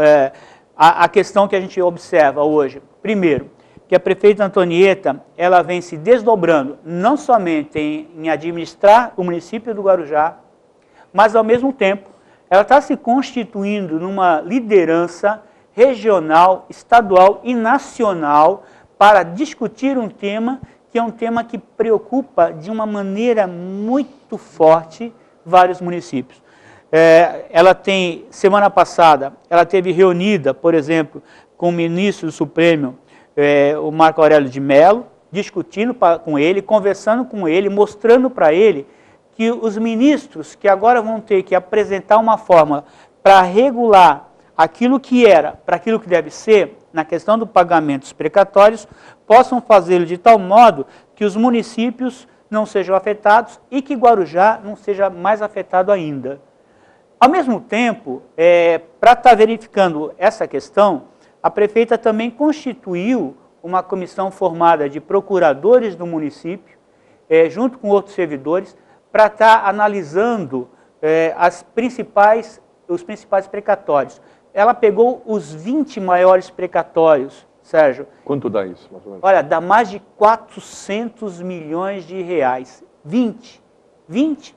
a questão que a gente observa hoje, primeiro, que a prefeita Antonieta, ela vem se desdobrando, não somente em administrar o município do Guarujá, mas ao mesmo tempo, ela está se constituindo numa liderança regional, estadual e nacional para discutir um tema que é um tema que preocupa de uma maneira muito forte vários municípios. Ela tem, semana passada, ela teve reunida, por exemplo, com o ministro do Supremo, o Marco Aurélio de Mello, discutindo com ele, conversando com ele, mostrando para ele que os ministros que agora vão ter que apresentar uma fórmula para regular aquilo que era para aquilo que deve ser, na questão do pagamento dos precatórios, possam fazê-lo de tal modo que os municípios não sejam afetados e que Guarujá não seja mais afetado ainda. Ao mesmo tempo, para estar verificando essa questão, a prefeita também constituiu uma comissão formada de procuradores do município, junto com outros servidores, para estar analisando os principais precatórios. Ela pegou os 20 maiores precatórios, Sérgio. Quanto dá isso, mais ou menos? Olha, dá mais de 400 milhões de reais. 20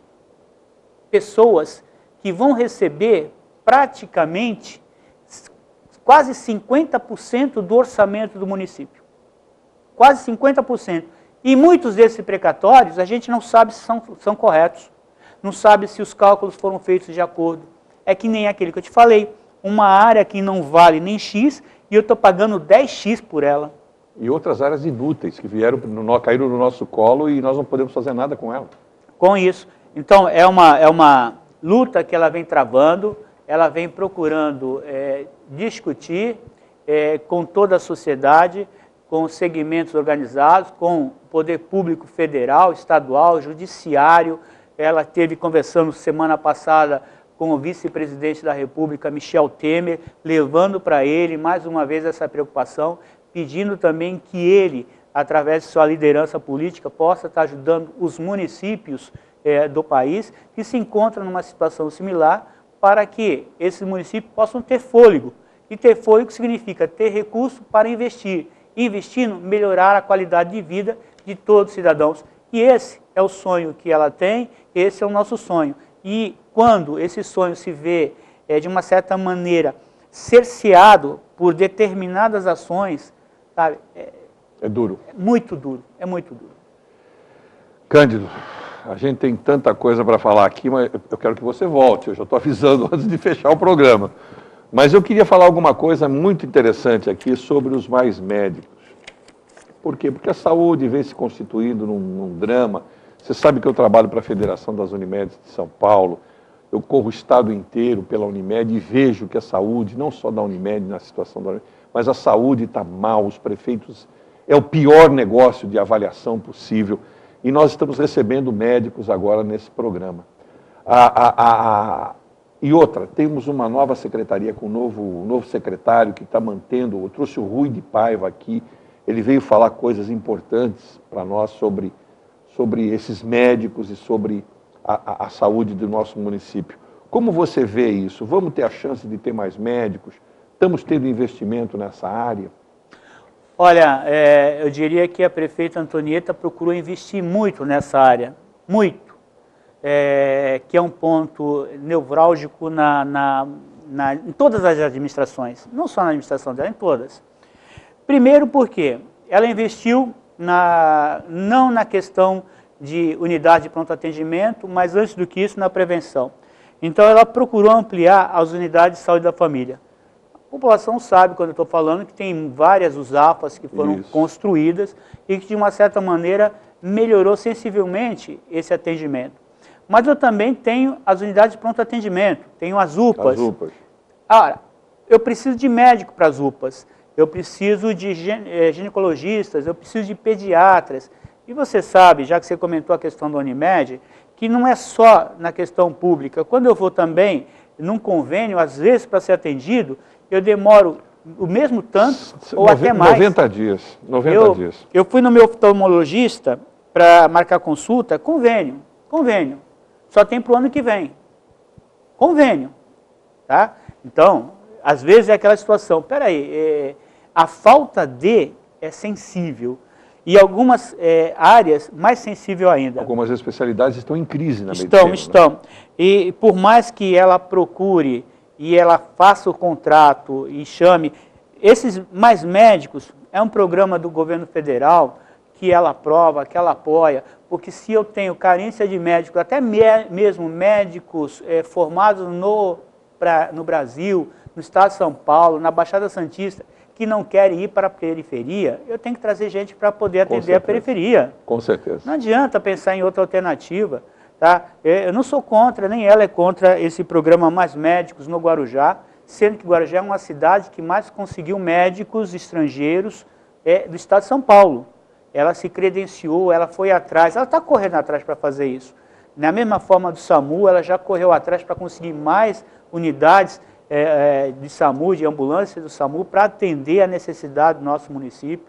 pessoas que vão receber praticamente quase 50% do orçamento do município. Quase 50%. E muitos desses precatórios a gente não sabe se são corretos. Não sabe se os cálculos foram feitos de acordo. É que nem aquele que eu te falei. Uma área que não vale nem X e eu estou pagando 10X por ela. E outras áreas inúteis que caíram no nosso colo e nós não podemos fazer nada com ela. Com isso. Então, é uma luta que ela vem travando, ela vem procurando discutir com toda a sociedade, com os segmentos organizados, com o poder público federal, estadual, judiciário. Ela esteve conversando semana passada com o vice-presidente da República, Michel Temer, levando para ele, mais uma vez, essa preocupação, pedindo também que ele, através de sua liderança política, possa estar ajudando os municípios do país que se encontram numa situação similar, para que esses municípios possam ter fôlego. E ter fôlego significa ter recurso para investir. Investindo, melhorar a qualidade de vida de todos os cidadãos. E esse é o sonho que ela tem, esse é o nosso sonho. E quando esse sonho se vê, de uma certa maneira, cerceado por determinadas ações, sabe, é duro. É muito duro, é muito duro. Cândido, a gente tem tanta coisa para falar aqui, mas eu quero que você volte. Eu já estou avisando antes de fechar o programa. Mas eu queria falar alguma coisa muito interessante aqui sobre os mais médicos. Por quê? Porque a saúde vem se constituindo num drama. Você sabe que eu trabalho para a Federação das Unimedes de São Paulo. Eu corro o estado inteiro pela Unimed e vejo que a saúde, não só da Unimed, na situação da Unimed, mas a saúde está mal, os prefeitos... É o pior negócio de avaliação possível. E nós estamos recebendo médicos agora nesse programa. E outra, temos uma nova secretaria com um novo secretário que está mantendo, eu trouxe o Rui de Paiva aqui, ele veio falar coisas importantes para nós sobre esses médicos e sobre a saúde do nosso município. Como você vê isso? Vamos ter a chance de ter mais médicos? Estamos tendo investimento nessa área? Olha, eu diria que a prefeita Antonieta procurou investir muito nessa área, muito. Que é um ponto nevrálgico em todas as administrações, não só na administração dela, em todas. Primeiro porque ela investiu não na questão de unidade de pronto atendimento, mas antes do que isso, na prevenção. Então ela procurou ampliar as unidades de saúde da família. A população sabe, quando eu estou falando, que tem várias USAFAs que foram construídas e que, de uma certa maneira, melhorou sensivelmente esse atendimento. Mas eu também tenho as unidades de pronto atendimento, tenho as UPAs. As UPAs. Ora, eu preciso de médico para as UPAs, eu preciso de ginecologistas, eu preciso de pediatras. E você sabe, já que você comentou a questão da Unimed, que não é só na questão pública. Quando eu vou também num convênio, às vezes para ser atendido, eu demoro o mesmo tanto ou até mais. 90 dias. 90 dias. Eu fui no meu oftalmologista para marcar consulta, convênio. Só tem para o ano que vem. Convênio. Tá? Então, às vezes é aquela situação, peraí, a falta de é sensível. E algumas áreas mais sensível ainda. Algumas especialidades estão em crise na medicina. Estão. Né? E por mais que ela procure e ela faça o contrato e chame, esses mais médicos, é um programa do governo federal que ela aprova, que ela apoia, porque se eu tenho carência de médicos, até mesmo médicos formados no Brasil, no estado de São Paulo, na Baixada Santista, que não querem ir para a periferia, eu tenho que trazer gente para poder atender a periferia. Com certeza. Não adianta pensar em outra alternativa. Tá? Eu não sou contra, nem ela é contra esse programa Mais Médicos no Guarujá, sendo que Guarujá é uma cidade que mais conseguiu médicos estrangeiros do estado de São Paulo. Ela se credenciou, ela foi atrás, ela está correndo atrás para fazer isso. Da mesma forma do SAMU, ela já correu atrás para conseguir mais unidades de SAMU, de ambulância do SAMU, para atender a necessidade do nosso município.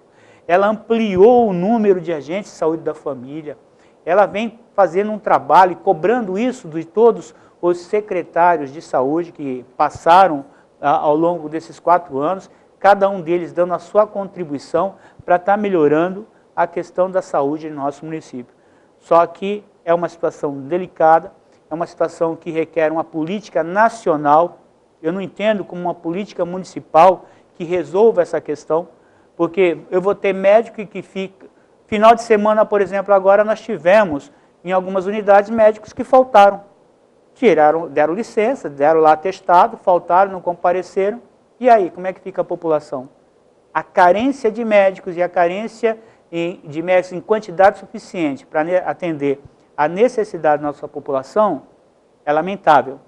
Ela ampliou o número de agentes de saúde da família. Ela vem fazendo um trabalho e cobrando isso de todos os secretários de saúde que passaram ao longo desses 4 anos, cada um deles dando a sua contribuição para estar melhorando a questão da saúde no nosso município. Só que é uma situação delicada, é uma situação que requer uma política nacional. Eu não entendo como uma política municipal que resolva essa questão, porque eu vou ter médico que fica... Final de semana, por exemplo, agora nós tivemos em algumas unidades médicos que faltaram. Deram licença, deram lá atestado, faltaram, não compareceram. E aí, como é que fica a população? A carência de médicos e a carência de médicos em quantidade suficiente para atender a necessidade da nossa população é lamentável.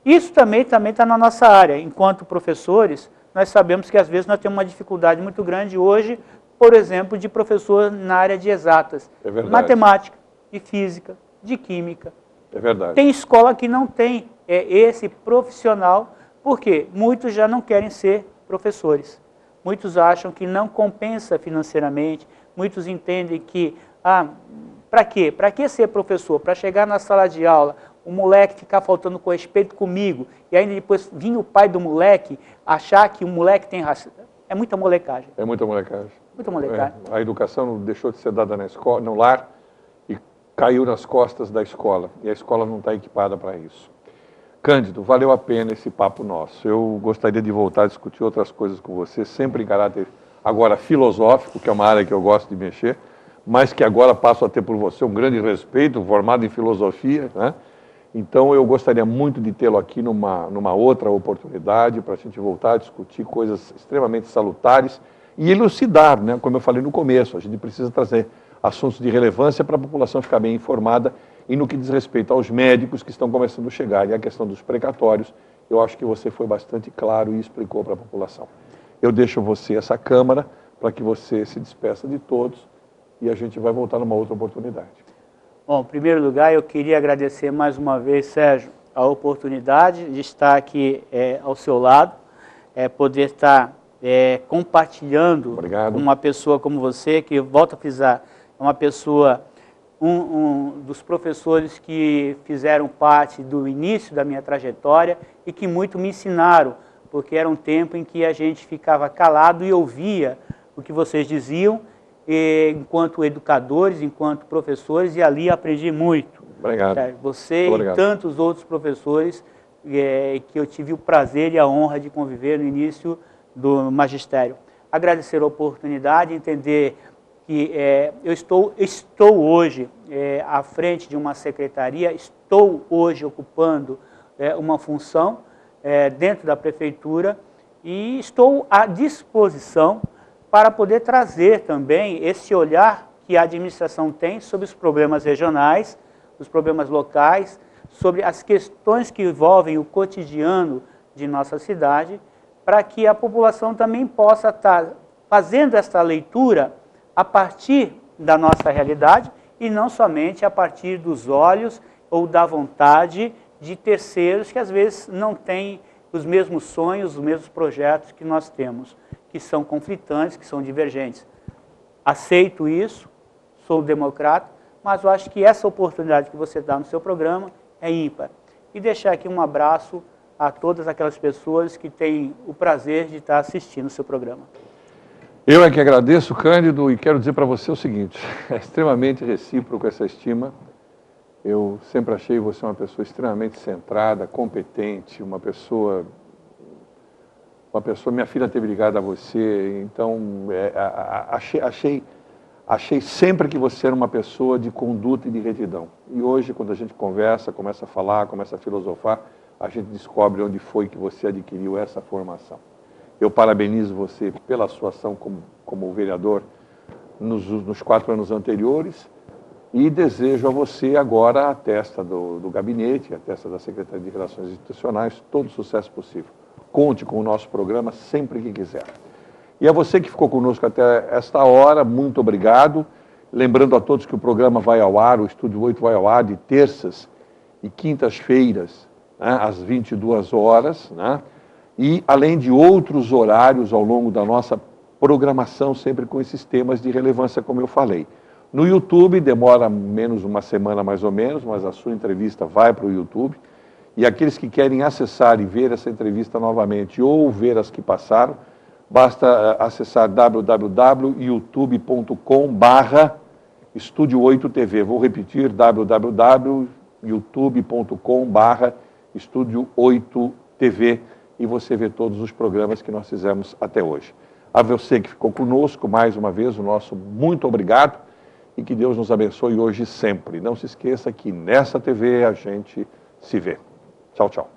Isso também está na nossa área. Enquanto professores, nós sabemos que às vezes nós temos uma dificuldade muito grande hoje, por exemplo, de professor na área de exatas. É verdade. Matemática, de física, de química. É verdade. Tem escola que não tem é esse profissional, porque muitos já não querem ser professores. Muitos acham que não compensa financeiramente, muitos entendem que, para quê? Para que ser professor? Para chegar na sala de aula, o moleque ficar faltando com respeito comigo, e ainda depois vir o pai do moleque achar que o moleque tem racismo. É muita molecagem. É muita molecagem. Muita molecagem. A educação deixou de ser dada na escola, no lar, e caiu nas costas da escola. E a escola não está equipada para isso. Cândido, valeu a pena esse papo nosso. Eu gostaria de voltar a discutir outras coisas com você, sempre em caráter agora filosófico, que é uma área que eu gosto de mexer, mas que agora passo a ter por você um grande respeito, formado em filosofia, né? Então eu gostaria muito de tê-lo aqui numa outra oportunidade para a gente voltar a discutir coisas extremamente salutares e elucidar, né? Como eu falei no começo, a gente precisa trazer assuntos de relevância para a população ficar bem informada e no que diz respeito aos médicos que estão começando a chegar e a questão dos precatórios, eu acho que você foi bastante claro e explicou para a população. Eu deixo você essa câmara para que você se despeça de todos e a gente vai voltar numa outra oportunidade. Bom, em primeiro lugar, eu queria agradecer mais uma vez, Sérgio, a oportunidade de estar aqui ao seu lado, poder estar compartilhando com uma pessoa como você, que, volto a frisar, é uma pessoa, um dos professores que fizeram parte do início da minha trajetória e que muito me ensinaram, porque era um tempo em que a gente ficava calado e ouvia o que vocês diziam, enquanto educadores, enquanto professores, e ali aprendi muito. Obrigado. Você e tantos outros professores que eu tive o prazer e a honra de conviver no início do magistério. Agradecer a oportunidade, entender que eu estou hoje à frente de uma secretaria, estou hoje ocupando uma função dentro da prefeitura e estou à disposição para poder trazer também esse olhar que a administração tem sobre os problemas regionais, os problemas locais, sobre as questões que envolvem o cotidiano de nossa cidade, para que a população também possa estar fazendo esta leitura a partir da nossa realidade e não somente a partir dos olhos ou da vontade de terceiros que às vezes não têm os mesmos sonhos, os mesmos projetos que nós temos, que são conflitantes, que são divergentes. Aceito isso, sou democrata, mas eu acho que essa oportunidade que você dá no seu programa é ímpar. E deixar aqui um abraço a todas aquelas pessoas que têm o prazer de estar assistindo o seu programa. Eu é que agradeço, Cândido, e quero dizer para você o seguinte, é extremamente recíproco essa estima. Eu sempre achei você uma pessoa extremamente centrada, competente, uma pessoa, minha filha teve ligada a você, então achei sempre que você era uma pessoa de conduta e de retidão. E hoje, quando a gente conversa, começa a falar, começa a filosofar, a gente descobre onde foi que você adquiriu essa formação. Eu parabenizo você pela sua ação como vereador nos 4 anos anteriores e desejo a você agora a testa do gabinete, a testa da Secretaria de Relações Institucionais, todo o sucesso possível. Conte com o nosso programa sempre que quiser. E a você que ficou conosco até esta hora, muito obrigado. Lembrando a todos que o programa vai ao ar, o Estúdio 8 vai ao ar de terças e quintas-feiras, né, às 22 horas, né? E além de outros horários ao longo da nossa programação, sempre com esses temas de relevância, como eu falei. No YouTube demora menos uma semana mais ou menos, mas a sua entrevista vai para o YouTube. E aqueles que querem acessar e ver essa entrevista novamente ou ver as que passaram, basta acessar www.youtube.com/Estúdio 8 TV. Vou repetir, www.youtube.com/Estúdio 8 TV. E você vê todos os programas que nós fizemos até hoje. A você que ficou conosco, mais uma vez, o nosso muito obrigado e que Deus nos abençoe hoje e sempre. Não se esqueça que nessa TV a gente se vê. Tchau, tchau.